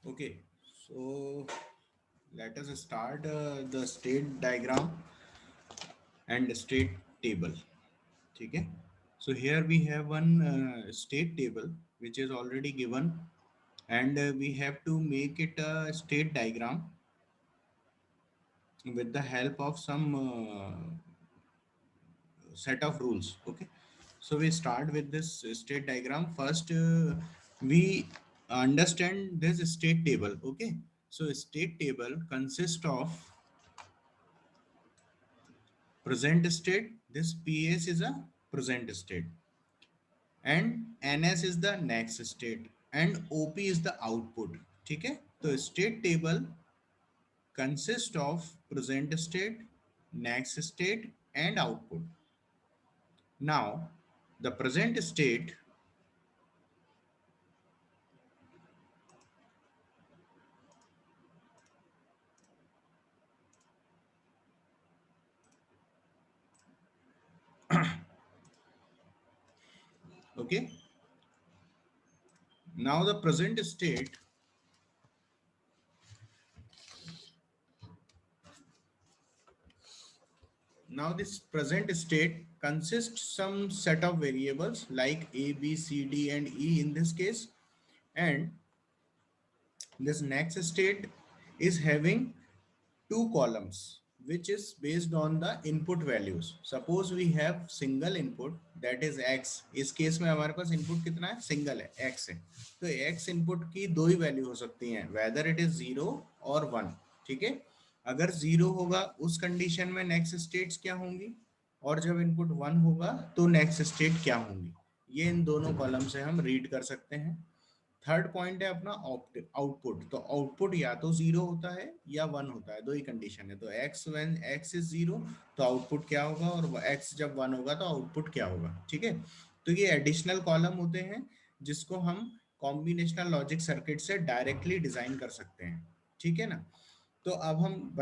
Okay, so let us start the state diagram and state table. Okay, so here we have one state table which is already given, and we have to make it a state diagram with the help of some set of rules. Okay, so we start with this state diagram first. We understand this state table. Okay, so state table consists of present state. This PS is a present state, and NS is the next state, and OP is the output. ठीक है, तो state table consists of present state, next state, and output. Now the present state. Okay, now the present state. Now this present state consists some set of variables like A, B, C, D, and E in this case, and this next state is having two columns which is based on the input values. Suppose we have single input, that is x. इस case में हमारे पास input कितना है, single है, x है. तो x input की दो ही वैल्यू हो सकती हैं, वेदर इट इज 0 और 1. ठीक है, अगर 0 होगा उस कंडीशन में नेक्स्ट स्टेट्स क्या होंगी, और जब इनपुट 1 होगा तो नेक्स्ट स्टेट क्या होंगी, ये इन दोनों कॉलम से हम रीड कर सकते हैं. थर्ड पॉइंट है अपना आउटपुट. तो आउटपुट या तो जीरो होता है या वन होता है, दो ही कंडीशन है. तो x, when x is zero तो आउटपुट क्या होगा, और एक्स जब वन होगा तो आउटपुट क्या होगा. ठीक है, तो ये एडिशनल कॉलम होते हैं जिसको हम कॉम्बिनेशनल लॉजिक सर्किट से डायरेक्टली डिजाइन कर सकते हैं. ठीक है ना. तो अब हम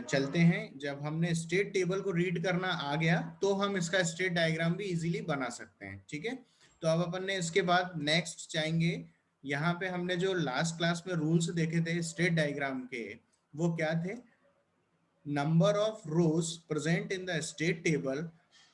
चलते हैं. जब हमने स्टेट टेबल को रीड करना आ गया तो हम इसका स्टेट डायग्राम भी इजीली बना सकते हैं. ठीक है, तो अब अपन ने इसके बाद नेक्स्ट चाहेंगे. यहाँ पे हमने जो लास्ट क्लास में रूल्स देखे थे स्टेट डायग्राम के, वो क्या थे. Number of rows present in the state table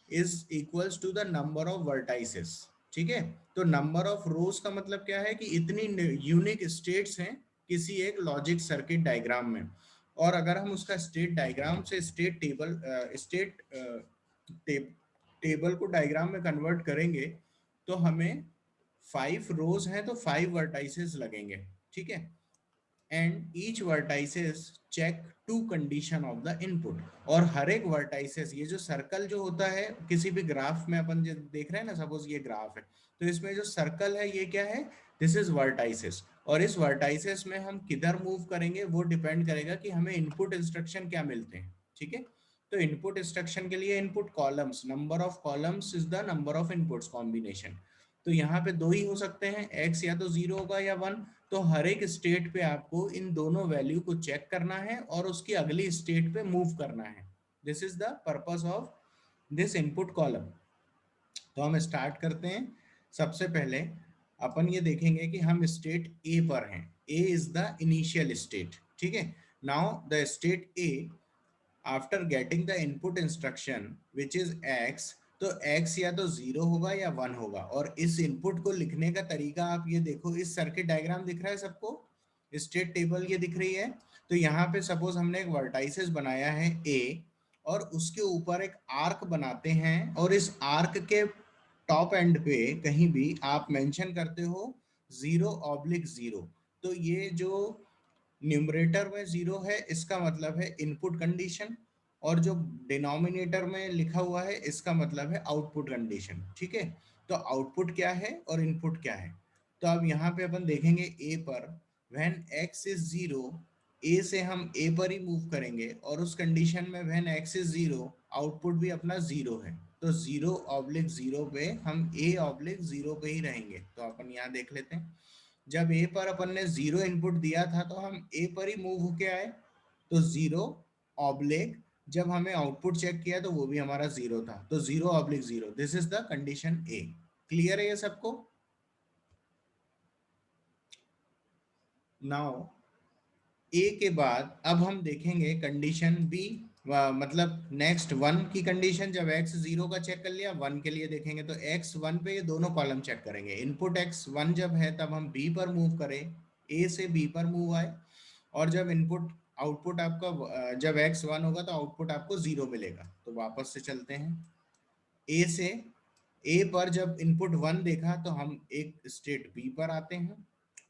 is equals to the number of vertices. ठीक है, तो नंबर ऑफ रोज का मतलब क्या है कि इतनी यूनिक स्टेट्स हैं किसी एक लॉजिक सर्किट डायग्राम में. और अगर हम उसका स्टेट डायग्राम से स्टेट टेबल स्टेट टेबल को डायग्राम में कन्वर्ट करेंगे तो हमें 5 रोज हैं तो 5 वर्टाइसेस लगेंगे. ठीक है, and each vertices check to condition of the input. और हर एक वर्टाइसेस, ये जो सर्कल जो होता है किसी भी ग्राफ में अपन जो देख रहे हैं ना, सपोज ये ग्राफ है, तो इसमें जो सर्कल है ये क्या है, दिस इज वर्टाइसेस. और इस वर्टाइसेस में हम किधर मूव करेंगे वो डिपेंड करेगा कि हमें इनपुट इंस्ट्रक्शन क्या मिलते हैं. ठीक है, तो इनपुट इंस्ट्रक्शन के लिए input columns, number of columns is the number of inputs combination. तो यहाँ पे दो ही हो सकते हैं, एक्स या तो जीरो होगा या वन. तो हर एक स्टेट पे आपको इन दोनों वैल्यू को चेक करना है और उसकी अगली स्टेट पे मूव करना है. This is the purpose of this input column. तो हम स्टार्ट करते हैं. सबसे पहले अपन ये देखेंगे कि हम स्टेट ए पर हैं. ए इज द इनिशियल स्टेट. ठीक है, now the state A after getting the input instruction which is x. तो x या तो जीरो होगा या वन होगा. और इस इनपुट को लिखने का तरीका आप ये देखो, इस सर्किट डायग्राम दिख रहा है सबको, स्टेट टेबल ये दिख रही है. तो यहाँ पे सपोज हमने एक वर्टाइसिस बनाया है a, और उसके ऊपर एक आर्क बनाते हैं, और इस आर्क के टॉप एंड पे कहीं भी आप मेंशन करते हो 0/0. तो ये जो न्यूमरेटर में जीरो है इसका मतलब है इनपुट कंडीशन, और जो डिनोमिनेटर में लिखा हुआ है इसका मतलब है आउटपुट कंडीशन. ठीक है, तो आउटपुट क्या है और इनपुट क्या है. तो अब यहाँ पे अपन देखेंगे ए पर, व्हेन एक्स इज जीरो, ए से हम ए पर ही मूव करेंगे, और उस कंडीशन में when x is zero output भी अपना जीरो है. तो 0/0 पे हम A/0 पे ही रहेंगे. तो अपन यहाँ देख लेते हैं. जब ए पर अपन ने जीरो इनपुट दिया था तो हम ए पर ही मूव होके आए, तो 0/, जब हमें आउटपुट चेक किया तो वो भी हमारा जीरो था, तो 0/0. This is the condition A. Clear है ये सबको. नाउ ए के बाद अब हम देखेंगे कंडीशन बी, मतलब नेक्स्ट वन की कंडीशन। जब एक्स जीरो का चेक कर लिया, वन के लिए देखेंगे तो एक्स वन पे ये दोनों कॉलम चेक करेंगे। इनपुट एक्स वन जब है तब हम बी पर मूव करें, ए से बी पर मूव आए, और जब इनपुट आउटपुट आपका जब एक्स वन होगा तो आउटपुट आपको जीरो मिलेगा। तो वापस से चलते हैं ए से, ए पर जब इनपुट वन देखा तो हम एक स्टेट बी पर आते हैं,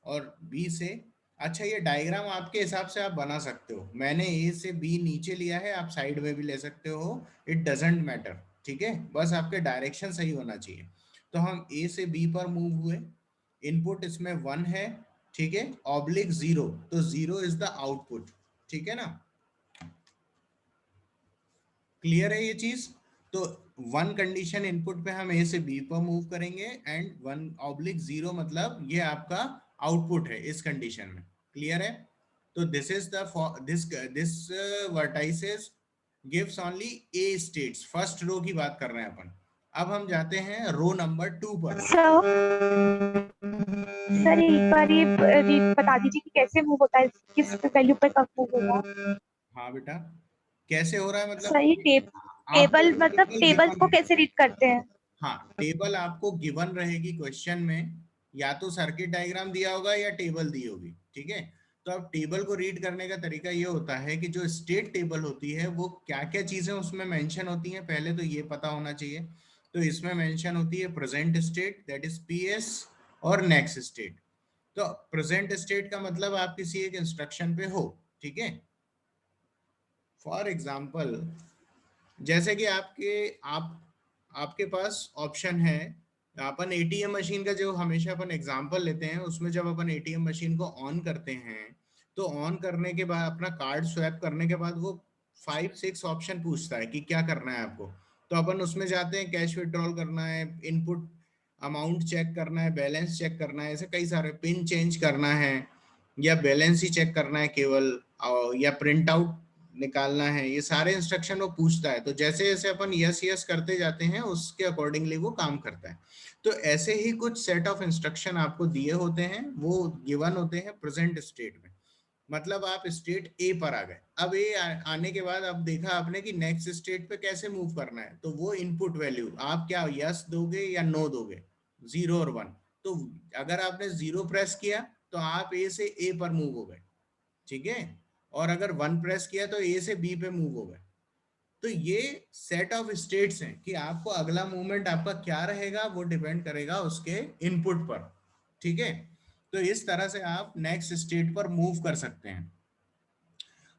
और बी से, अच्छा ये डायग्राम आपके हिसाब से आप बना सकते हो, मैंने ए से बी नीचे लिया है, आप साइड में भी ले सकते हो, इट डजेंट मैटर, ठीक है, बस आपके डायरेक्शन सही होना चाहिए। तो हम ए से बी पर मूव हुए, इनपुट इसमें वन है, ठीक है, ऑब्लिक जीरो, तो जीरो इज द आउटपुट, ठीक है ना, क्लियर है ये चीज। तो वन कंडीशन इनपुट पे हम ए से बी पर मूव करेंगे, एंड वन ऑब्लिक जीरो मतलब ये आपका आउटपुट है इस कंडीशन में, क्लियर है। तो this is the this vertices gives only a states, first row की बात कर रहे हैं अपन। अब हम जाते हैं रो नंबर 2 पर। सर एक बार ये बता दीजिए कि कैसे मूव होता है, किस वैल्यू पे कब मूव होगा। हाँ बेटा, कैसे हो रहा है मतलब, सर ये आपको टेबल मतलब टेबल टेबल्स गिवन को है। कैसे रीड करते हैं। हाँ, टेबल आपको गिवन रहेगी क्वेश्चन में, या तो सर्किट डायग्राम दिया होगा या टेबल दी होगी, ठीक है। तो अब टेबल को रीड करने का तरीका ये होता है कि जो स्टेट टेबल होती है वो क्या क्या चीजें उसमें मेंशन होती हैं, पहले तो ये पता होना चाहिए। तो इसमें मेंशन होती है present state, that is PS, और नेक्स्ट स्टेट। तो प्रेजेंट स्टेट का मतलब आप किसी एक इंस्ट्रक्शन पे हो, ठीक है। फॉर एग्जाम्पल, जैसे कि आपके पास ऑप्शन है, अपन एटीएम मशीन का जो हमेशा अपन एग्जांपल लेते हैं, उसमें जब अपन एटीएम मशीन को ऑन करते हैं तो ऑन करने के बाद अपना कार्ड स्वैप करने के बाद वो 5-6 ऑप्शन पूछता है कि क्या करना है आपको। तो अपन उसमें जाते हैं, कैश विड्रॉल करना है, इनपुट अमाउंट चेक करना है, बैलेंस चेक करना है, ऐसे कई सारे, पिन चेंज करना है, या बैलेंस ही चेक करना है केवल, या प्रिंट आउट निकालना है, ये सारे इंस्ट्रक्शन वो पूछता है। तो जैसे जैसे अपन यस यस करते जाते हैं उसके अकॉर्डिंगली वो काम करता है। तो ऐसे ही कुछ सेट ऑफ इंस्ट्रक्शन आपको दिए होते हैं, वो गिवन होते हैं प्रेजेंट स्टेट में। मतलब आप स्टेट ए पर आ गए, अब ए आने के बाद अब देखा आपने कि नेक्स्ट स्टेट पे कैसे मूव करना है, तो वो इनपुट वैल्यू आप क्या यस दोगे या नो दोगे, जीरो और वन। तो अगर आपने जीरो प्रेस किया तो आप ए से ए पर मूव हो गए, ठीक है, और अगर वन प्रेस किया तो ए से बी पे मूव हो गए। तो ये सेट ऑफ स्टेट्स हैं कि आपको अगला मूवमेंट आपका क्या रहेगा वो डिपेंड करेगा उसके इनपुट पर, ठीक है। तो इस तरह से आप नेक्स्ट स्टेट पर मूव कर सकते हैं।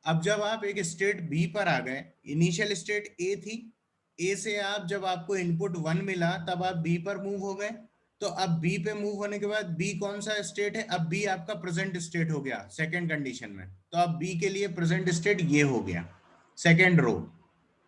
अब जब आप एक स्टेट बी पर आ गए, इनिशियल स्टेट ए थी, ए से आप जब आपको इनपुट वन मिला तब आप बी पर मूव हो गए। तो अब बी पे मूव होने के बाद बी कौन सा स्टेट है, अब बी आपका प्रेजेंट स्टेट हो गया सेकंड कंडीशन में। तो अब बी के लिए प्रेजेंट स्टेट ये हो गया सेकंड रो।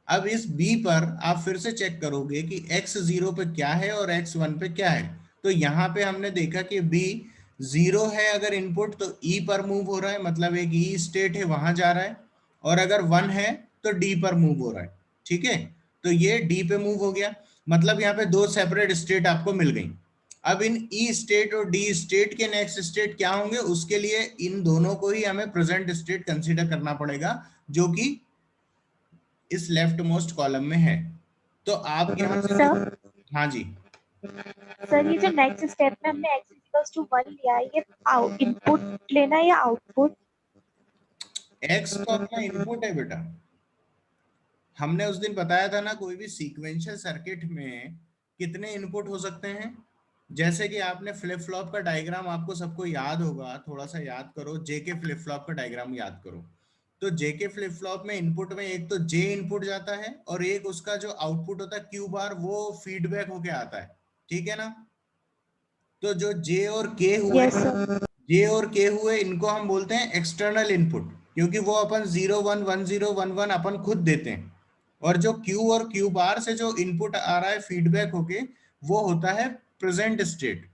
अब इस बी पर आप फिर से चेक करोगे कि एक्स जीरो पे क्या है और एक्स वन पे क्या है। तो यहाँ पे हमने देखा कि बी जीरो है अगर इनपुट तो ई पर मूव हो रहा है, मतलब एक ई स्टेट है वहां जा रहा है, और अगर वन है तो डी पर मूव हो रहा है, ठीक है। तो ये डी पे मूव हो गया, मतलब यहाँ पे दो सेपरेट स्टेट आपको मिल गई। अब इन ई स्टेट और डी स्टेट के नेक्स्ट स्टेट क्या होंगे, उसके लिए इन दोनों को ही हमें प्रेजेंट स्टेट कंसीडर करना पड़ेगा, जो कि इस लेफ्ट मोस्ट कॉलम में है। तो आप यहाँ से सर हाँ जी, सर ये जो नेक्स्ट स्टेप में हमने x इक्वल्स टू 1 लिया है, ये इनपुट लेना है या आउटपुट। एक्स तो अपना इनपुट है बेटा। हमने उस दिन बताया था ना, कोई भी सीक्वेंशियल सर्किट में कितने इनपुट हो सकते हैं। जैसे कि आपने फ्लिप फ्लॉप का डायग्राम आपको सबको याद होगा, थोड़ा सा याद करो, जेके फ्लिप फ्लॉप का डायग्राम याद करो। तो जेके फ्लिप फ्लॉप में इनपुट में एक तो जे इनपुट जाता है, और एक उसका जो आउटपुट होता है क्यू बार, वो फीडबैक होके आता है, ठीक है ना। तो जो जे और के हुए, यस सर। जे और के हुए, इनको हम बोलते हैं एक्सटर्नल इनपुट, क्योंकि वो अपन 0 1 1 0 1 1 अपन खुद देते हैं। और जो क्यू और क्यू बार से जो इनपुट आ रहा है फीडबैक होके, वो होता है प्रेजेंट स्टेट।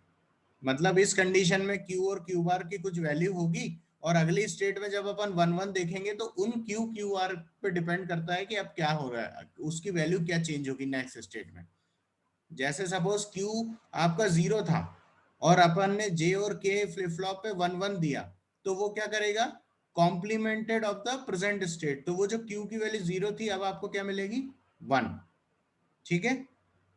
मतलब इस कंडीशन में क्यू और क्यू बार की कुछ वैल्यू होगी, और अगली स्टेट में जब अपन 1 1 देखेंगे तो उन क्यू क्यू आर पे डिपेंड करता है कि अब क्या हो रहा है, उसकी वैल्यू क्या चेंज होगी नेक्स्ट स्टेट में। जैसे सपोज क्यू आपका जीरो था, और अपन ने जे और के फ्लिप फ्लॉप पे 1 1 दिया, तो वो क्या करेगा, complimented of the present state, तो वो जो Q की वैल्यू 0 थी अब आपको क्या मिलेगी 1। ठीक है,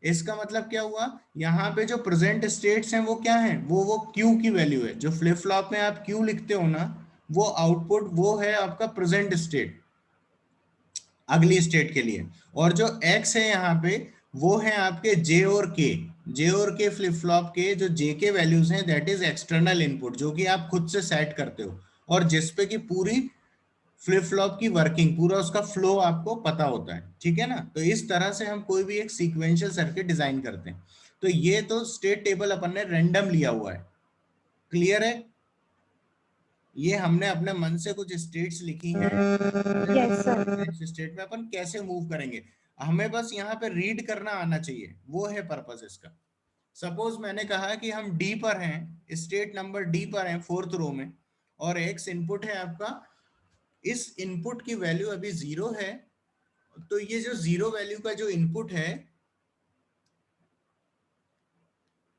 इसका मतलब क्या हुआ, यहाँ पे जो प्रेजेंट स्टेट्स हैं वो क्या हैं, वो Q की वैल्यू है। जो फ्लिप फ्लॉप में आप Q लिखते हो ना, वो आउटपुट वो है आपका प्रेजेंट स्टेट अगली स्टेट के लिए। और जो X है यहाँ पे वो है आपके J और K फ्लिप फ्लॉप के जो J के वैल्यूज हैं, दैट इज एक्सटर्नल इनपुट, जो कि आप खुद से सेट करते हो और जिसपे की पूरी फ्लिप फ्लॉप की वर्किंग, पूरा उसका फ्लो आपको पता होता है। ठीक है ना, तो इस तरह से हम कोई भी एक सीक्वेंशियल सर्किट डिजाइन करते हैं। तो ये तो स्टेट टेबल अपन ने रैंडम लिया हुआ है, क्लियर है। ये हमने अपने मन से कुछ स्टेट्स लिखी हैं, यस सर। स्टेट में अपन कैसे मूव करेंगे, हमें बस यहाँ पे रीड करना आना चाहिए, वो है पर्पस इसका। सपोज मैंने कहा कि हम डी पर हैं, स्टेट नंबर डी पर हैं, फोर्थ रो में, और एक्स इनपुट है आपका, इस इनपुट की वैल्यू अभी 0 है। तो ये जो 0 वैल्यू का जो इनपुट है,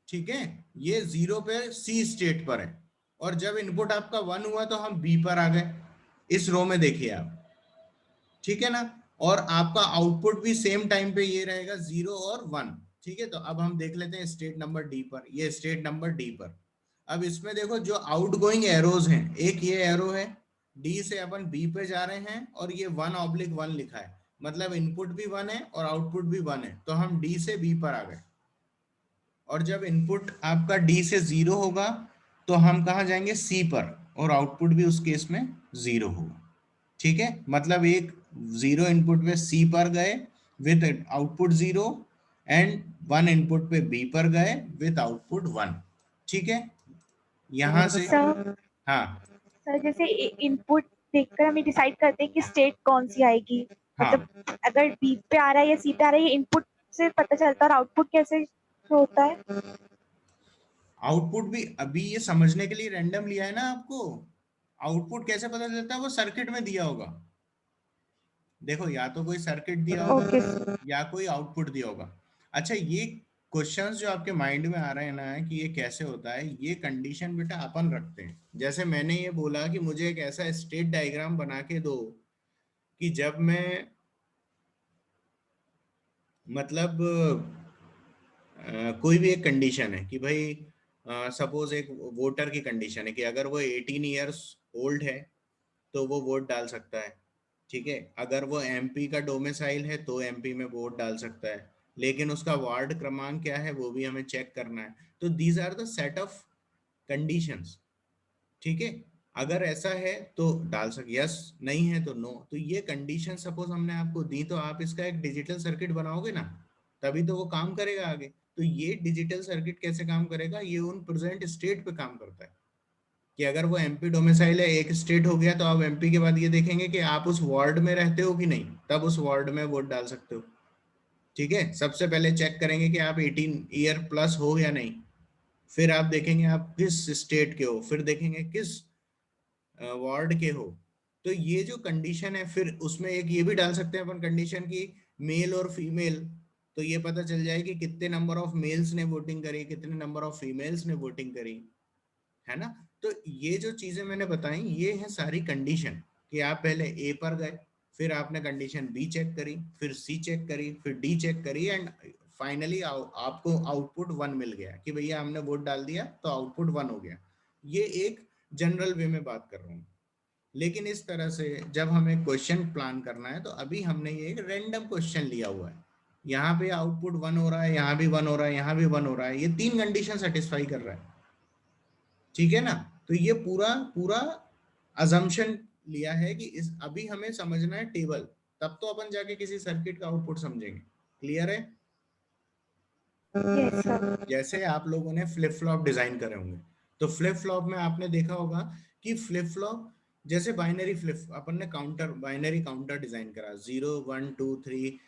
ठीक है, ये 0 पे सी स्टेट पर है, और जब इनपुट आपका 1 हुआ तो हम बी पर आ गए, इस रो में देखिए आप। ठीक है ना, और आपका आउटपुट भी सेम टाइम पे ये रहेगा 0 और 1। ठीक है, तो अब हम देख लेते हैं स्टेट नंबर डी पर, ये स्टेट नंबर डी पर। अब इसमें देखो जो आउटगोइंग एरोज हैं, एक ये एरो है, डी से अपन बी पे जा रहे हैं, और ये 1/1 लिखा है, मतलब इनपुट भी 1 है और आउटपुट भी 1 है, तो हम डी से बी पर आ गए। और जब इनपुट आपका डी से 0 होगा तो हम कहाँ जाएंगे, सी पर, और आउटपुट भी उस केस में 0 होगा। ठीक है, मतलब एक 0 इनपुट पे सी पर गए विथ आउटपुट 0, एंड 1 इनपुट पे बी पर गए विथ आउटपुट 1। ठीक है, यहां से सर हाँ सर जैसे इनपुट देखकर हम डिसाइड करते हैं कि स्टेट कौन सी आएगी, हाँ, मतलब अगर बी पे आ रहा है या सी पे आ रहा है, ये इनपुट से पता चलता है, और आउटपुट कैसे होता है। आउटपुट भी अभी ये समझने के लिए रैंडम लिया है ना आपको। आउटपुट कैसे पता चलता है, वो सर्किट में दिया होगा। देखो, या तो कोई सर्किट दिया होगा ओके या कोई आउटपुट दिया होगा। अच्छा, ये क्वेश्चंस जो आपके माइंड में आ रहे हैं ना कि ये कैसे होता है, ये कंडीशन बेटा अपन रखते हैं। जैसे मैंने ये बोला कि मुझे एक ऐसा स्टेट डायग्राम बना के दो कि जब मैं, मतलब कोई भी एक कंडीशन है कि भाई सपोज एक वोटर की कंडीशन है कि अगर वो 18 ईयर्स ओल्ड है तो वो वोट डाल सकता है। ठीक है, अगर वो एमपी का डोमिसाइल है तो एमपी में वोट डाल सकता है, लेकिन उसका वार्ड क्रमांक क्या है वो भी हमें चेक करना है। तो these are the set of conditions. ठीक है, अगर ऐसा है तो डाल सक यस, नहीं है तो नो। तो ये कंडीशन सपोज हमने आपको दी, तो आप इसका एक डिजिटल सर्किट बनाओगे ना, तभी तो वो काम करेगा आगे। तो ये डिजिटल सर्किट कैसे काम करेगा, ये उन प्रेजेंट स्टेट पे काम करता है कि अगर वो एमपी डोमिसाइल है, एक स्टेट हो गया, तो आप एमपी के बाद ये देखेंगे कि आप उस वार्ड में रहते हो कि नहीं, तब उस वार्ड में वोट डाल सकते हो। ठीक है, सबसे पहले चेक करेंगे कि आप 18 ईयर प्लस हो या नहीं, फिर आप देखेंगे आप किस स्टेट के हो, फिर देखेंगे किस वार्ड के हो। तो ये जो कंडीशन है, फिर उसमें एक ये भी डाल सकते हैं अपन कंडीशन की मेल और फीमेल, तो ये पता चल जाए कि कितने नंबर ऑफ मेल्स ने वोटिंग करी, कितने नंबर ऑफ फीमेल्स ने वोटिंग करी, है ना। तो ये जो चीजें मैंने बताई, ये है सारी कंडीशन कि आप पहले ए पर गए, फिर आपने कंडीशन बी चेक करी, फिर सी चेक करी, फिर डी चेक करी, एंड फाइनली आपको आउटपुट 1 मिल गया कि भैया हमने वोट डाल दिया तो आउटपुट 1 हो गया। ये एक जनरल वे में बात कर रहा हूँ। लेकिन इस तरह से जब हमें क्वेश्चन प्लान करना है, तो अभी हमने ये एक रैंडम क्वेश्चन लिया हुआ है, यहाँ पे आउटपुट 1 हो रहा है, यहाँ भी 1 हो रहा है, यहाँ भी 1 हो रहा है, ये 3 कंडीशन सेटिस्फाई कर रहा है। ठीक है ना, तो ये पूरा पूरा अजम्पशन लिया है कि इस अभी हमें समझना है टेबल, तब तो अपन जाके किसी सर्किट का आउटपुट समझेंगे। क्लियर है। Yes sir. जैसे आप लोगों ने फ्लिप फ्लॉप डिजाइन करे होंगे, तो फ्लिप फ्लॉप में आपने देखा होगा कि फ्लिप फ्लॉप जैसे बाइनरी फ्लिप, अपन ने काउंटर बाइनरी काउंटर डिजाइन करा, 0 1 2 3,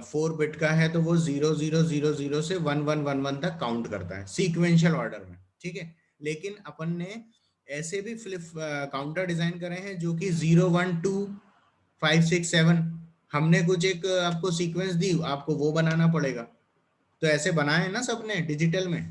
4 बिट का है तो वो 0 0 0 0 से 1 1 1 1 तक काउंट करता है सीक्वेंशियल ऑर्डर में। ठीक है, लेकिन अपन ने ऐसे भी फ्लिप काउंटर डिजाइन करे हैं जो कि 0 1 2 5 6 7, हमने कुछ एक आपको सीक्वेंस दी, आपको वो बनाना पड़ेगा। तो ऐसे बनाए हैं ना सबने डिजिटल में।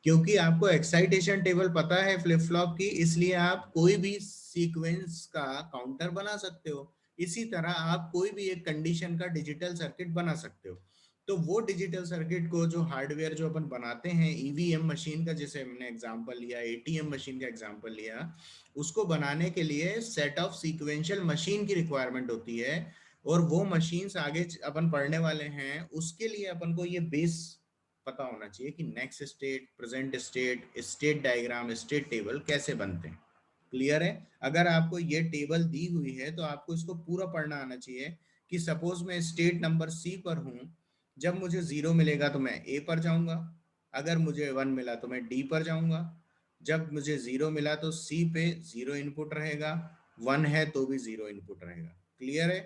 क्योंकि आपको एक्साइटेशन टेबल पता है फ्लिप फ्लॉप की, इसलिए आप कोई भी सीक्वेंस का काउंटर बना सकते हो। इसी तरह आप कोई भी एक कंडीशन का डिजिटल सर्किट बना सकते हो। तो वो डिजिटल सर्किट को जो हार्डवेयर जो अपन बनाते हैं ईवीएम मशीन का, जैसे हमने एग्जांपल लिया, एटीएम मशीन का एग्जांपल लिया, उसको बनाने के लिए सेट ऑफ सीक्वेंशियल मशीन की रिक्वायरमेंट होती है। और वो मशीन्स आगे अपन पढ़ने वाले हैं, उसके लिए अपन को ये बेस पता होना चाहिए कि next state, present state, state diagram, state table कैसे बनते हैं। क्लियर है? अगर आपको ये टेबल दी हुई है तो आपको इसको पूरा पढ़ना आना चाहिए कि सपोज मैं स्टेट नंबर सी पर हूं, जब मुझे 0 मिलेगा तो मैं ए पर जाऊंगा, अगर मुझे 1 मिला तो मैं डी पर जाऊंगा, जब मुझे 0 मिला तो सी पे 0 इनपुट रहेगा, 1 है तो भी 0 इनपुट रहेगा। क्लियर है?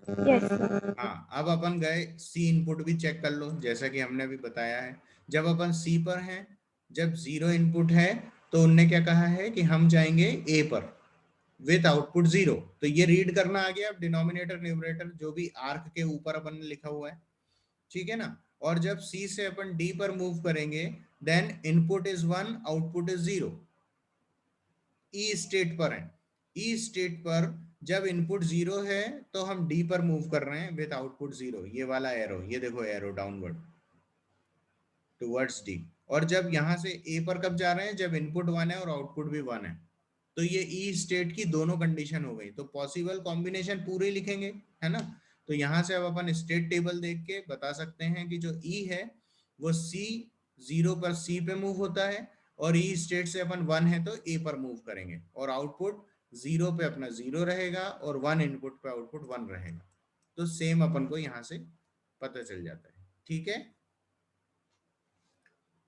Yes sir. हाँ, अब अपन गए सी इनपुट भी चेक कर लो, जैसा कि हमने अभी बताया है। जब अपन सी पर हैं, जब 0 इनपुट है तो उनने क्या कहा है कि हम जाएंगे ए पर विथ आउटपुट 0। तो ये रीड करना आ गया, अब डिनोमिनेटर न्यूमरेटर जो भी आर्क के ऊपर अपन ने लिखा हुआ है, ठीक है ना। और जब सी से अपन डी पर मूव करेंगे, then input is 1, output is 0। E state पर है, ई स्टेट पर जब इनपुट 0 है तो हम डी पर मूव कर रहे हैं विथ आउटपुट 0, ये वाला एरो, ये देखो एरो डाउनवर्ड टुवर्ड्स डी। और जब यहां से ए पर कब जा रहे हैं, जब इनपुट 1 है और आउटपुट भी 1 है। तो ये ई स्टेट की दोनों कंडीशन हो गई, तो पॉसिबल कॉम्बिनेशन पूरे लिखेंगे, है ना। तो यहाँ से अब अपन स्टेट टेबल देख के बता सकते हैं कि जो ई है वो सी 0 पर सी पे मूव होता है, और ई स्टेट से अपन 1 है तो ए पर मूव करेंगे, और आउटपुट 0 पे अपना 0 रहेगा और 1 इनपुट पे आउटपुट 1 रहेगा। तो सेम अपन को यहाँ से पता चल जाता है, ठीक है।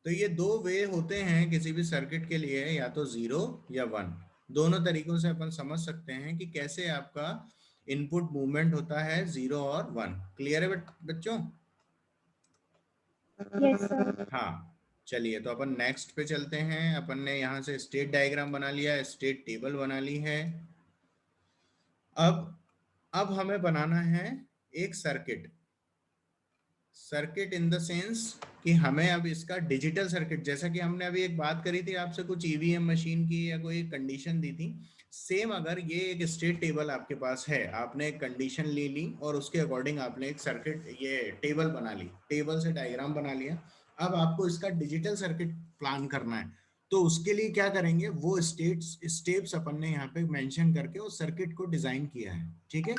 तो ये दो वे होते हैं किसी भी सर्किट के लिए, या तो 0 या 1। दोनों तरीकों से अपन समझ सकते हैं कि कैसे आपका इनपुट मूवमेंट होता है 0 और 1। क्लियर है बच्चों? Yes sir. हाँ, चलिए तो अपन नेक्स्ट पे चलते हैं। अपन ने यहाँ से स्टेट डायग्राम बना लिया, स्टेट टेबल बना ली है। अब अब हमें बनाना है एक circuit. Circuit in the sense कि हमें अब इसका डिजिटल सर्किट, जैसा कि हमने अभी एक बात करी थी आपसे कुछ ईवीएम मशीन की, या कोई कंडीशन दी थी, सेम अगर ये एक स्टेट टेबल आपके पास है, आपने एक कंडीशन ले ली और उसके अकॉर्डिंग आपने एक सर्किट ये टेबल बना ली, टेबल से डायग्राम बना लिया। अब आपको इसका डिजिटल सर्किट प्लान करना है, तो उसके लिए क्या करेंगे, वो स्टेप्स अपन ने यहाँ पे मेंशन करके उस सर्किट को डिजाइन किया है, ठीक है।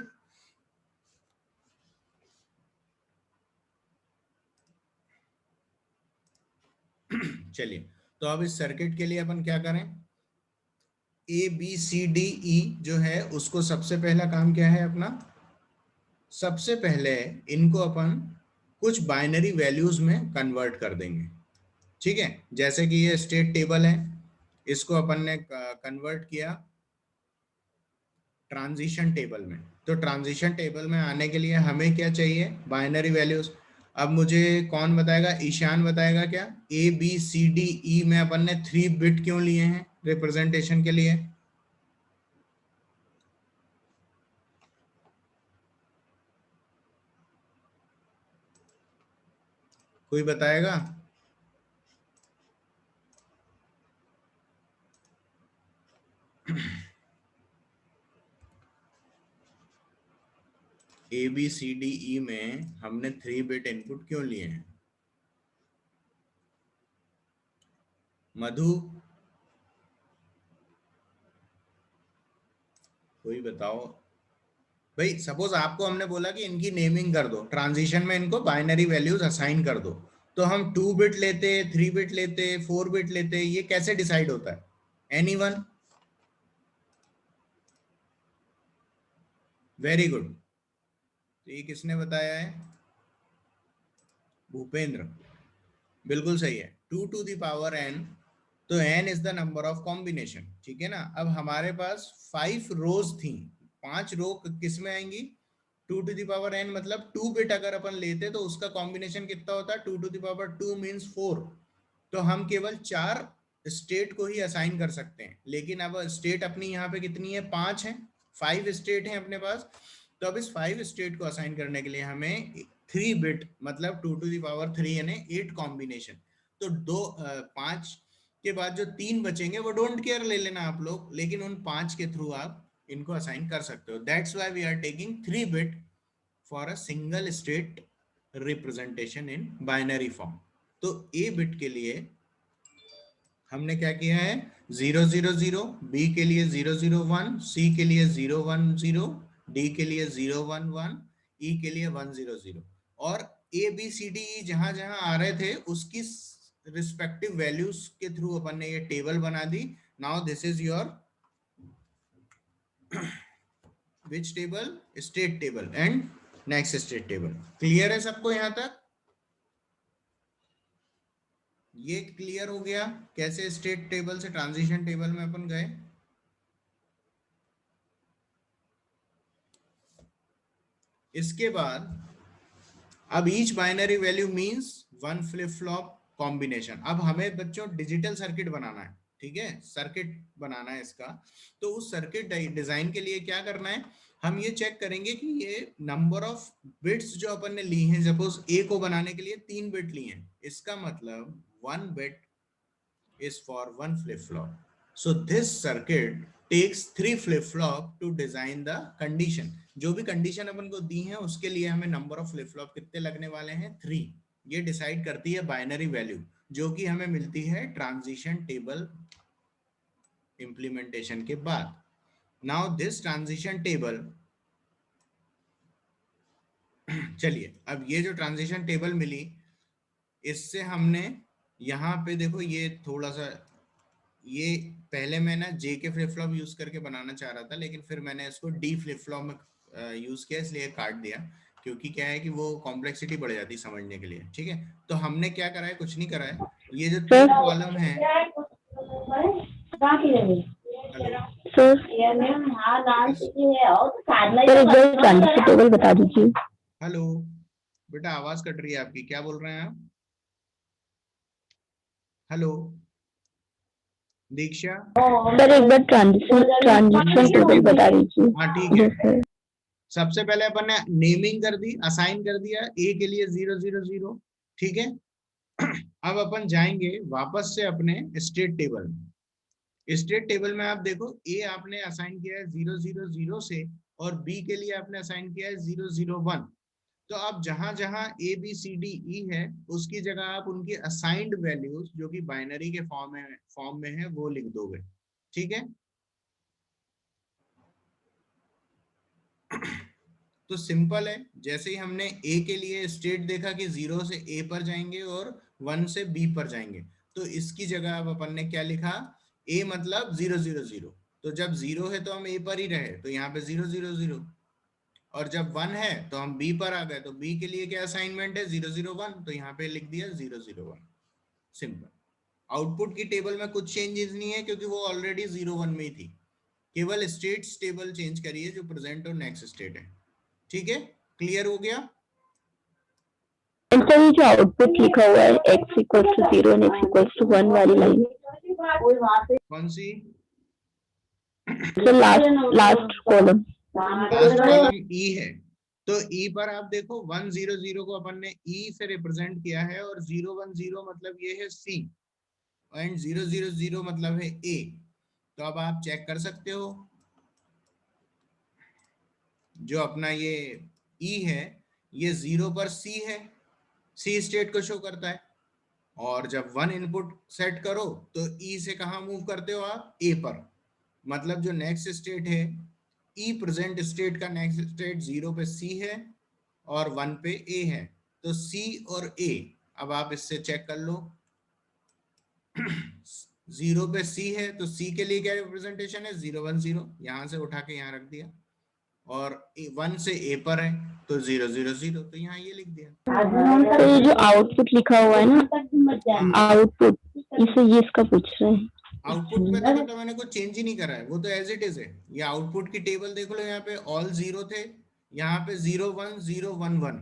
चलिए, तो अब इस सर्किट के लिए अपन क्या करें, ए बी सी डी ई जो है उसको सबसे पहला काम क्या है अपना, सबसे पहले इनको अपन कुछ बाइनरी वैल्यूज में कन्वर्ट कर देंगे, ठीक है। जैसे कि ये स्टेट टेबल है, इसको अपन ने कन्वर्ट किया ट्रांजिशन टेबल में। तो ट्रांजिशन टेबल में आने के लिए हमें क्या चाहिए, बाइनरी वैल्यूज। अब मुझे कौन बताएगा, ईशान बताएगा क्या, ए बी सी डी ई में अपन ने 3 बिट क्यों लिए हैं रिप्रेजेंटेशन के लिए? कोई बताएगा? ए बी सी डी ई में हमने 3 बिट इनपुट क्यों लिए हैं? मधु, कोई बताओ भाई। सपोज आपको हमने बोला कि इनकी नेमिंग कर दो, ट्रांजिशन में इनको बाइनरी वैल्यूज असाइन कर दो, तो हम 2 बिट लेते, 3 बिट लेते, 4 बिट लेते, ये कैसे डिसाइड होता है? एनीवन? Very good. तो ये किसने बताया है? भूपेंद्र। बिल्कुल सही है, 2 to the power n। तो n is the number of combination, ठीक है ना। अब हमारे पास 5 रोज थी, 5 रो किस में आएंगी, 2 to the power n, मतलब 2 बिट अगर अपन लेते तो उसका कॉम्बिनेशन कितना होता है, 2 to the power 2 मीन्स 4। तो हम केवल 4 स्टेट को ही असाइन कर सकते हैं, लेकिन अब स्टेट अपनी यहाँ पे कितनी है, 5 है, 5 स्टेट है अपने पास। तो अब इस 5 स्टेट को असाइन करने के लिए हमें 3 बिट मतलब 2 to the power 3 यानी 8 कॉम्बिनेशन, तो 5 के बाद जो 3 बचेंगे वो डोंट केयर ले लेना आप लोग, लेकिन उन 5 के थ्रू आप इनको असाइन कर सकते हो। That's why we are taking 3 bit for a single state representation in binary form. तो ए बिट के लिए हमने क्या किया है, 000, बी के लिए 001, सी के लिए 010, डी के लिए 011, ई के लिए 100, और ए बी सी डी ई जहां जहां आ रहे थे उसकी रिस्पेक्टिव वैल्यूज के थ्रू अपन ने ये टेबल बना दी। Now this is your which table, state table and next state table. Clear है सबको यहां तक? ये क्लियर हो गया कैसे स्टेट टेबल से ट्रांजिशन टेबल में अपन गए। इसके बाद अब each binary value means one flip flop combination. अब हमें बच्चों डिजिटल सर्किट बनाना है, ठीक है, सर्किट बनाना है इसका। तो उस सर्किट डिजाइन के लिए क्या करना है, हम ये चेक करेंगे कि ये नंबर ऑफ बिट्स जो अपन ने ली हैं, सपोज ए को बनाने के लिए 3 बिट ली हैं, इसका मतलब 1 bit is for 1 flip flop. So this circuit takes 3 flip flop to design the condition. जो भी कंडीशन अपन को दी है उसके लिए हमें नंबर ऑफ फ्लिप फ्लॉप कितने लगने वाले हैं, 3। ये डिसाइड करती है बाइनरी वैल्यू जो कि हमें मिलती है ट्रांजिशन टेबल इंप्लीमेंटेशन के बाद। नाउ दिस ट्रांजिशन टेबल, चलिए अब ये जो ट्रांजिशन टेबल मिली इससे हमने यहाँ पे देखो ये थोड़ा सा, ये पहले मैं ना जे के फ्लिप फ्लॉप यूज करके बनाना चाह रहा था, लेकिन फिर मैंने इसको डी फ्लिप फ्लॉप में यूज किया, इसलिए काट दिया, क्योंकि क्या है कि वो कॉम्प्लेक्सिटी बढ़ जाती समझने के लिए। ठीक है, तो हमने क्या करा है, कुछ नहीं करा है, ये जो 3 कॉलम है। टेबल बता दीजिए। हेलो बेटा, आवाज कट रही है आपकी, क्या बोल रहे हैं आप? हेलो दीक्षा सर एक बार ट्रांजिशन टेबल बता दीजिए। हाँ ठीक है। सबसे पहले अपन ने नेमिंग कर दी, असाइन कर दिया ए के लिए 000, ठीक है। अब अपन जाएंगे वापस से अपने स्टेट टेबल में। स्टेट टेबल में आप देखो ए आपने असाइन किया है 000 से, और बी के लिए आपने असाइन किया है 001। तो अब जहां जहां ए बी सी डी ई है उसकी जगह आप उनकी असाइंड वैल्यूज जो कि बाइनरी के फॉर्म में है वो लिख दोगे, ठीक है। तो सिंपल है, जैसे ही हमने ए के लिए स्टेट देखा कि 0 से ए पर जाएंगे और 1 से बी पर जाएंगे, तो इसकी जगह अब अपन ने क्या लिखा, ए मतलब 000। तो जब 0 है तो हम ए पर ही रहे, तो यहाँ पे 000, और जब 1 है तो हम बी पर आ गए, तो बी के लिए क्या असाइनमेंट है 001, तो यहाँ पे लिख दिया 001। सिंपल। आउटपुट की टेबल में कुछ चेंजेस नहीं है क्योंकि वो ऑलरेडी 01 में ही थी, केवल स्टेट्स टेबल चेंज करिए जो प्रेजेंट और नेक्स्ट स्टेट है, ठीक है। क्लियर हो गया? सर ये जो आउटपुट लिखा हुआ है x = 0 और x = 1 वाली लाइन, कौन सी? लास्ट कॉलम ई है, तो ई पर आप देखो 100 को अपन ने ई से रिप्रेजेंट किया है, और 010 मतलब ये है सी, एंड 000 मतलब है ए। तो अब आप चेक कर सकते हो, जो अपना ये ई है ये 0 पर सी है, सी स्टेट को शो करता है, और जब 1 इनपुट सेट करो तो ई से कहाँ मूव करते हो आप, ए पर। मतलब जो नेक्स्ट स्टेट है, ई प्रेजेंट स्टेट का नेक्स्ट स्टेट 0 पे सी है और 1 पे ए है, तो सी और ए, अब आप इससे चेक कर लो। 0 पे सी है तो सी के लिए क्या रिप्रेजेंटेशन है, 010, यहां से उठा के यहाँ रख दिया, और 1 से ए पर है तो 000, तो यहाँ ये लिख दिया। तो ये जो आउटपुट लिखा हुआ है ना, आउटपुट, इसे ये इसका पूछ रहे हैं। आउटपुट में तो बेटा मैंने कुछ चेंज ही नहीं करा है, वो तो एज इट इज है। ये आउटपुट की टेबल देख लो, यहाँ पे ऑल 0 थे, यहाँ पे 01011,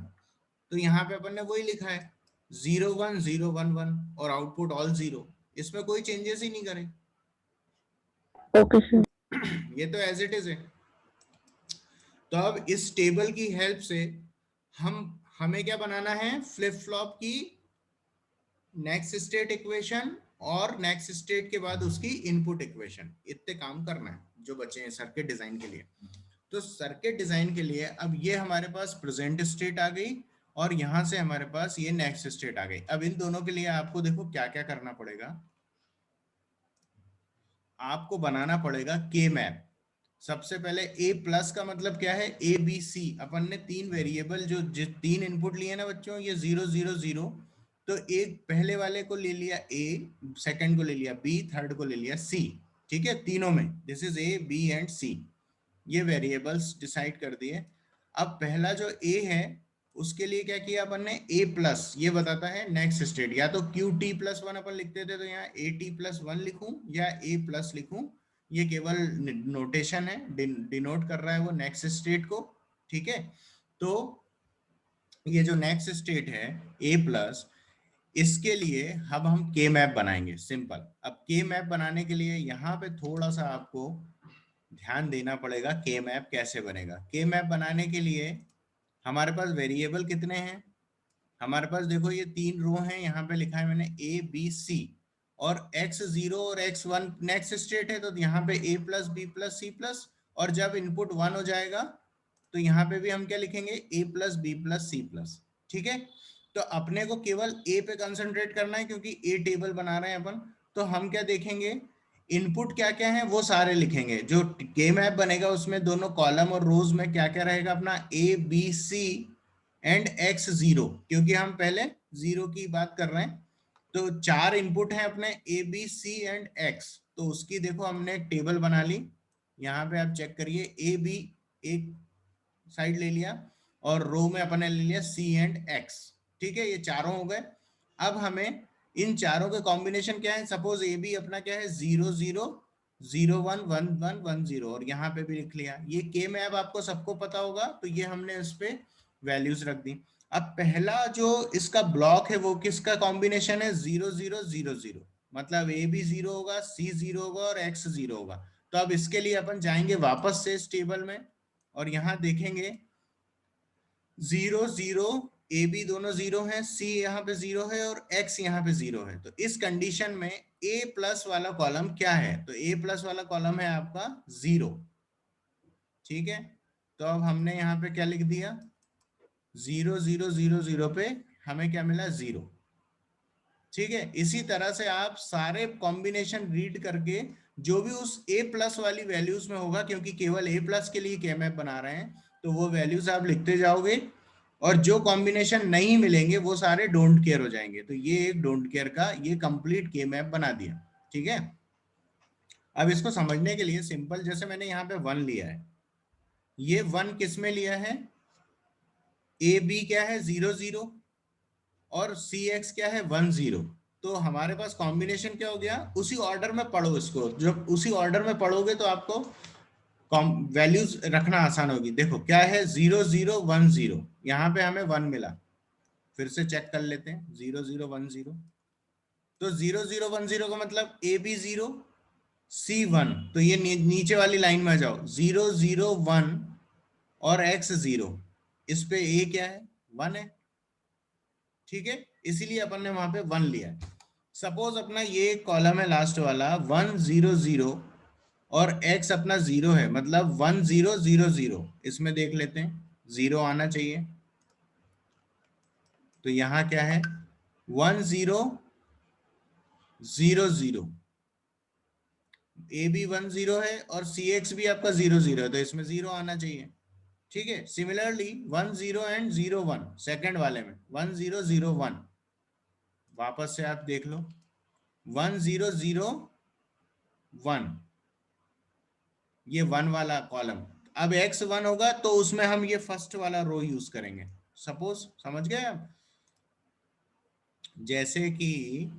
तो यहाँ पे अपन ने वही लिखा है 01011, और आउटपुट ऑल 0, इसमें कोई चेंजेस ही नहीं करे। Okay sir. ये तो एज इट इज है। तो अब इस टेबल की हेल्प से हमें क्या बनाना है, फ्लिप फ्लॉप की नेक्स्ट स्टेट इक्वेशन और नेक्स्ट स्टेट के बाद उसकी इनपुट इक्वेशन, इतने काम करना है जो बचे हैं सर्किट डिजाइन के लिए। तो सर्किट डिजाइन के लिए अब ये हमारे पास प्रेजेंट स्टेट आ गई और यहां से हमारे पास ये नेक्स्ट स्टेट आ गई। अब इन दोनों के लिए आपको देखो क्या क्या करना पड़ेगा। आपको बनाना पड़ेगा के मैप। सबसे पहले ए प्लस का मतलब क्या है, ए बी सी। अपन ने तीन वेरिएबल जो तीन इनपुट लिए ना बच्चों, ये 0 0 0, तो एक पहले वाले को ले लिया ए, सेकंड को ले लिया बी, थर्ड को ले लिया सी। ठीक है, तीनों में this is A B and C, ये वेरिएबल्स डिसाइड कर दिए। अब पहला जो ए है उसके लिए क्या किया अपन ने, ए प्लस, ये बताता है नेक्स्ट स्टेट। या तो क्यू टी प्लस वन अपन लिखते थे, तो यहाँ ए टी प्लस वन लिखूं या ए प्लस लिखूं, ये केवल नोटेशन है, डिनोट कर रहा है वो नेक्स्ट स्टेट को। ठीक है, तो ये जो नेक्स्ट स्टेट है ए प्लस, इसके लिए अब हम के मैप बनाएंगे सिंपल। अब के मैप बनाने के लिए यहाँ पे थोड़ा सा आपको ध्यान देना पड़ेगा, के मैप कैसे बनेगा। के मैप बनाने के लिए हमारे पास वेरिएबल कितने हैं, हमारे पास देखो ये तीन रो हैं, यहाँ पे लिखा है मैंने ए बी सी, और x0 और x1 नेक्स्ट स्टेट है, तो यहाँ पे a plus B plus C plus, और जब इनपुट 1 हो जाएगा तो यहाँ पे भी हम क्या लिखेंगे, a plus B plus C plus. ठीक है, तो अपने को केवल a पे कंसंट्रेट करना है क्योंकि a टेबल बना रहे हैं अपन। तो हम क्या देखेंगे, इनपुट क्या क्या है वो सारे लिखेंगे। जो के मैप बनेगा उसमें दोनों कॉलम और रोज में क्या क्या रहेगा अपना, a b c and x0, क्योंकि हम पहले जीरो की बात कर रहे हैं। तो चार इनपुट हैं अपने A B C and X, तो उसकी देखो हमने एक टेबल बना ली। यहाँ पे आप चेक करिए, ए बी एक साइड ले लिया और रो में अपने ले लिया सी एंड एक्स। ठीक है, ये चारों हो गए। अब हमें इन चारों के कॉम्बिनेशन क्या है, सपोज ए बी अपना क्या है 0 0 0 1 1 1 1 0, और यहाँ पे भी लिख लिया। ये के मैप आपको सबको पता होगा, तो ये हमने इस पे वैल्यूज रख दी। अब पहला जो इसका ब्लॉक है वो किसका कॉम्बिनेशन है, 0 0 0 0, मतलब ए बी जीरो होगा, सी जीरो होगा और एक्स जीरो होगा। तो अब इसके लिए अपन जाएंगे वापस से इस टेबल में और यहाँ देखेंगे 0 0, ए बी दोनों जीरो है, सी यहाँ पे जीरो है और एक्स यहाँ पे जीरो है। तो इस कंडीशन में ए प्लस वाला कॉलम क्या है, तो ए प्लस वाला कॉलम है आपका 0। ठीक है, तो अब हमने यहाँ पे क्या लिख दिया, 0 0 0 0 पे हमें क्या मिला, 0। ठीक है, इसी तरह से आप सारे कॉम्बिनेशन रीड करके जो भी उस ए प्लस वाली वैल्यूज में होगा, क्योंकि केवल ए प्लस के लिए के मैप बना रहे हैं, तो वो वैल्यूज आप लिखते जाओगे और जो कॉम्बिनेशन नहीं मिलेंगे वो सारे डोंट केयर हो जाएंगे। तो ये एक डोंट केयर का ये कंप्लीट के मैप बना दिया। ठीक है, अब इसको समझने के लिए सिंपल, जैसे मैंने यहाँ पे 1 लिया है, ये 1 किस में लिया है, ए बी क्या है 0 0 और सी एक्स क्या है 1 0। तो हमारे पास कॉम्बिनेशन क्या हो गया, उसी ऑर्डर में पढ़ो इसको, जब उसी ऑर्डर में पढ़ोगे तो आपको वैल्यूज रखना आसान होगी। देखो क्या है, 0 0 1 0, यहाँ पे हमें 1 मिला, फिर से चेक कर लेते हैं 0 0 1 0। तो 0 0 1 0 का मतलब ए बी 0 सी 1, तो ये नीचे वाली लाइन में आ जाओ, 0 0 1 और x 0, इस पे ए क्या है 1 है। ठीक है, इसीलिए अपन ने वहां पे 1 लिया है। सपोज अपना ये कॉलम है लास्ट वाला 1 0 0 और x अपना 0 है, मतलब 1 0 0 0, इसमें देख लेते हैं 0 आना चाहिए। तो यहाँ क्या है 1 0 0 0, ए भी 1 0 है और सी एक्स भी आपका 0 0 है, तो इसमें 0 आना चाहिए। ठीक है, सिमिलरली 1 0 एंड 0 1 सेकंड वाले में 1 0 0 1, वापस से आप देख लो 1 0 0 1, ये 1 वाला कॉलम। अब x 1 होगा तो उसमें हम ये फर्स्ट वाला रो यूज करेंगे। सपोज समझ गए आप, जैसे कि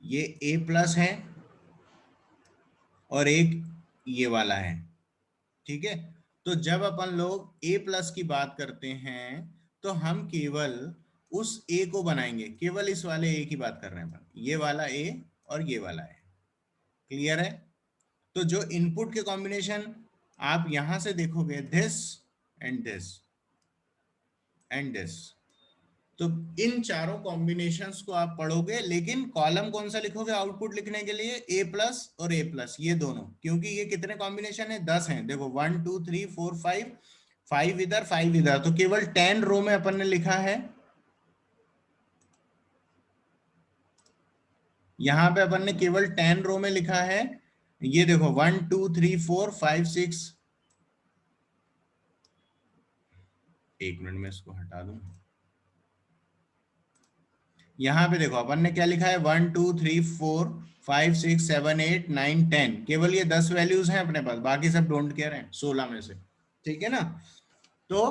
ये a प्लस है और एक ये वाला है। ठीक है, तो जब अपन लोग a प्लस की बात करते हैं तो हम केवल उस a को बनाएंगे, केवल इस वाले a की बात कर रहे हैं अपन, ये वाला a और ये वाला a। क्लियर है, तो जो इनपुट के कॉम्बिनेशन आप यहां से देखोगे, this and this and this, तो इन चारों कॉम्बिनेशंस को आप पढ़ोगे, लेकिन कॉलम कौन सा लिखोगे आउटपुट लिखने के लिए? ए प्लस और ए प्लस, ये दोनों, क्योंकि ये कितने कॉम्बिनेशन है? 10 हैं। देखो 1 2 3 4 5, 5 इधर 5 इधर, तो केवल 10 रो में अपन ने लिखा है। यहां पे अपन ने केवल 10 रो में लिखा है। ये देखो 1 2 3 4 5 6, एक मिनट में इसको हटा दूं। यहाँ पे देखो अपन ने क्या लिखा है? 1 2 3 4 5 6 7 8 9 10, केवल ये 10 वैल्यूज हैं अपने पास, बाकी सब डोंट केयर हैं 16 में से। ठीक है ना? तो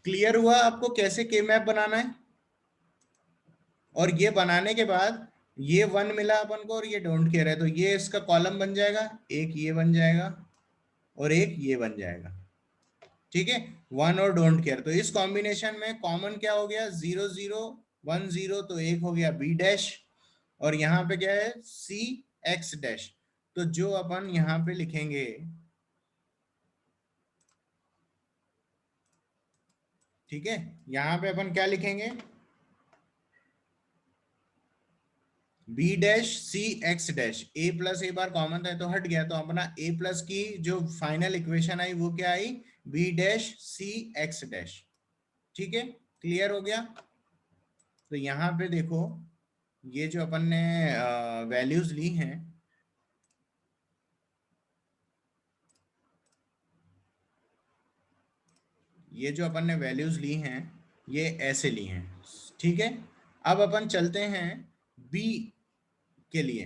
क्लियर हुआ आपको कैसे के मैप बनाना है? और ये बनाने के बाद ये 1 मिला अपन को और ये डोंट केयर है, तो ये इसका कॉलम बन जाएगा, एक ये बन जाएगा और एक ये बन जाएगा। ठीक है, 1 और डोंट केयर। तो इस कॉम्बिनेशन में कॉमन क्या हो गया? 0 0 1 0, तो एक हो गया बी डैश, और यहाँ पे क्या है? सी एक्स डैश। तो जो अपन यहाँ पे लिखेंगे, ठीक है, यहाँ पे अपन क्या लिखेंगे? B dash C x dash. ए प्लस ए बार कॉमन था तो हट गया, तो अपना ए प्लस की जो फाइनल इक्वेशन आई वो क्या आई? B dash C x dash. ठीक है, क्लियर हो गया? तो यहाँ पे देखो, ये जो अपन ने वैल्यूज ली हैं, ये जो अपन ने वैल्यूज ली हैं ये ऐसे ली हैं। ठीक है, अब अपन चलते हैं बी के लिए।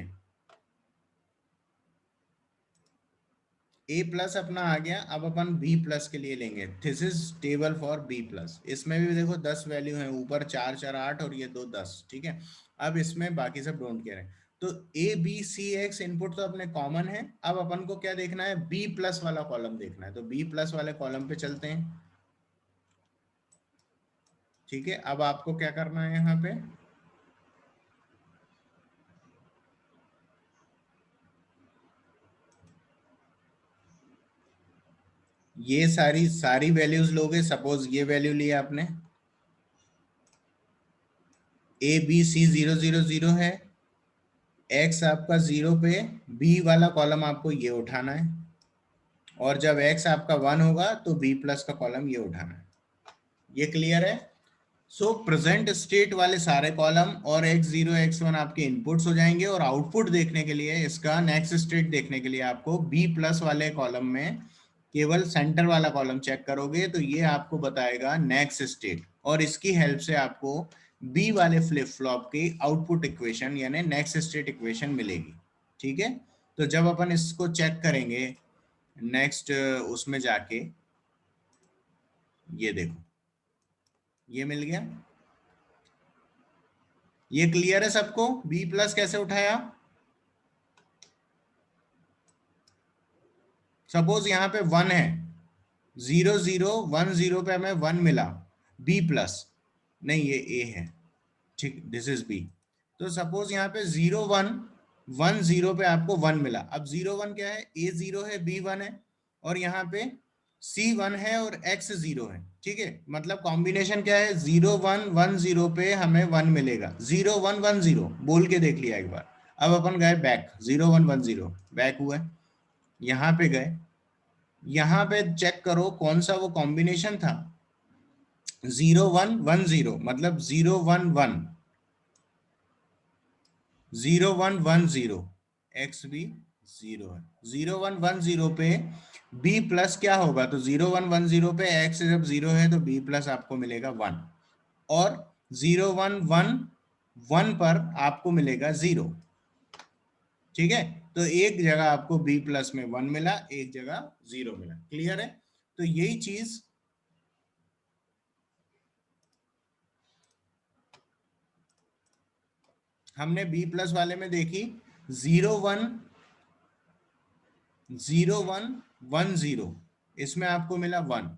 ए प्लस अपना आ गया, अब अपन बी प्लस के लिए लेंगे। This is table for B plus. इसमें भी देखो 10 वैल्यू है, ऊपर 4 4 8 और ये 2 10। ठीक है, अब इसमें बाकी सब डोंट केयर है। तो A B C X input तो अपने कॉमन है। अब अपन को क्या देखना है? बी प्लस वाला कॉलम देखना है, तो बी प्लस वाले कॉलम पे चलते हैं। ठीक है, अब आपको क्या करना है? यहाँ पे ये सारी सारी वैल्यूज लोगे। सपोज ये वैल्यू लिया आपने, ए बी सी 0 0 0 है, एक्स आपका 0 पे, बी वाला कॉलम आपको ये उठाना है, और जब एक्स आपका 1 होगा तो बी प्लस का कॉलम ये उठाना है। ये क्लियर है? सो प्रेजेंट स्टेट वाले सारे कॉलम और x0 x1 आपके इनपुट्स हो जाएंगे, और आउटपुट देखने के लिए, इसका नेक्स्ट स्टेट देखने के लिए आपको बी प्लस वाले कॉलम में केवल सेंटर वाला कॉलम चेक करोगे तो ये आपको बताएगा नेक्स्ट स्टेट, और इसकी हेल्प से आपको बी वाले फ्लिप फ्लॉप की आउटपुट इक्वेशन यानी नेक्स्ट स्टेट इक्वेशन मिलेगी। ठीक है, तो जब अपन इसको चेक करेंगे नेक्स्ट उसमें जाके, ये देखो ये मिल गया। ये क्लियर है सबको? बी प्लस कैसे उठाया? सपोज यहाँ पे 1 है, 0 0 1 0 पे हमें 1 मिला, बी प्लस, नहीं ये ए है। ठीक, दिस इज बी। तो सपोज यहाँ पे 0 1 1 0 पे आपको 1 मिला। अब 0 1 क्या है? ए 0 है, बी 1 है, और यहाँ पे सी 1 है और एक्स 0 है। ठीक है, मतलब कॉम्बिनेशन क्या है? 0 1 1 0 पे हमें 1 मिलेगा। 0 1 1 0 बोल के देख लिया एक बार। अब अपन गए बैक, 0 1 1 0 बैक हुआ, यहाँ पे गए, यहाँ पे चेक करो कौन सा वो कॉम्बिनेशन था। 0 1 1 0 मतलब 0 1 1 0 1 1 0, एक्स भी 0 है। 0 1 1 0 पे बी प्लस क्या होगा? तो 0 1 1 0 पे एक्स जब 0 है तो बी प्लस आपको मिलेगा 1, और 0 1 1 1 पर आपको मिलेगा 0। ठीक है, तो एक जगह आपको बी प्लस में 1 मिला, एक जगह 0 मिला। क्लियर है? तो यही चीज हमने बी प्लस वाले में देखी। 0 1 0 1 1 0, इसमें आपको मिला 1,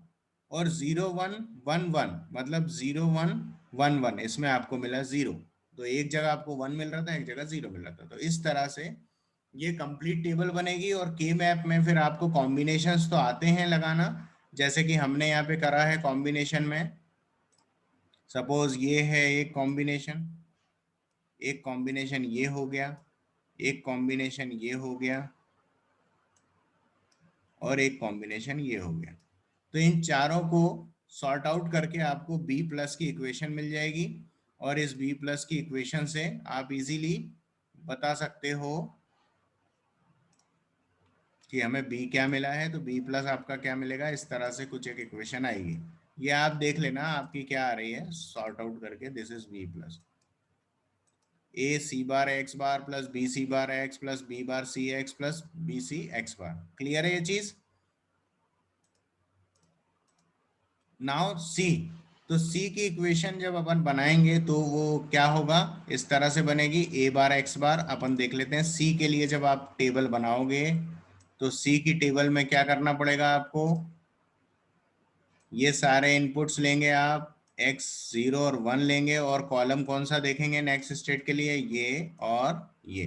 और 0 1 1 1 मतलब 0 1 1 1, इसमें आपको मिला 0। तो एक जगह आपको 1 मिल रहा था, एक जगह 0 मिल रहा था। तो इस तरह से ये कंप्लीट टेबल बनेगी। और के मैप में फिर आपको कॉम्बिनेशंस तो आते हैं लगाना, जैसे कि हमने यहाँ पे करा है कॉम्बिनेशन में सपोज ये है एक कॉम्बिनेशन, एक कॉम्बिनेशन ये हो गया, एक कॉम्बिनेशन ये हो गया, और एक कॉम्बिनेशन ये हो गया। तो इन चारों को सॉर्ट आउट करके आपको बी प्लस की इक्वेशन मिल जाएगी, और इस बी प्लस की इक्वेशन से आप इजीली बता सकते हो कि हमें बी क्या मिला है। तो बी प्लस आपका क्या मिलेगा, इस तरह से कुछ एक इक्वेशन आएगी। ये आप देख लेना आपकी क्या आ रही है सॉर्ट आउट करके। This is B plus A C bar X bar plus B C bar X plus B bar C X plus B C X bar. Clear है ये चीज? नाउ सी, तो सी की इक्वेशन जब अपन बनाएंगे तो वो क्या होगा, इस तरह से बनेगी ए बार एक्स बार। अपन देख लेते हैं सी के लिए जब आप टेबल बनाओगे तो सी की टेबल में क्या करना पड़ेगा आपको, ये सारे इनपुट्स लेंगे आप, एक्स 0 और 1 लेंगे, और कॉलम कौन सा देखेंगे नेक्स्ट स्टेट के लिए, ये और ये।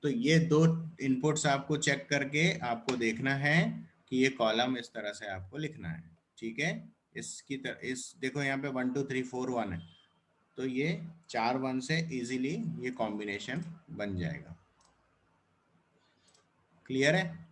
तो ये दो इनपुट्स आपको चेक करके आपको देखना है कि ये कॉलम इस तरह से आपको लिखना है। ठीक है, इसकी तरह इस देखो यहाँ पे 1 2 3 4 1 है, तो ये 4 1 से इजीली ये कॉम्बिनेशन बन जाएगा। क्लियर है?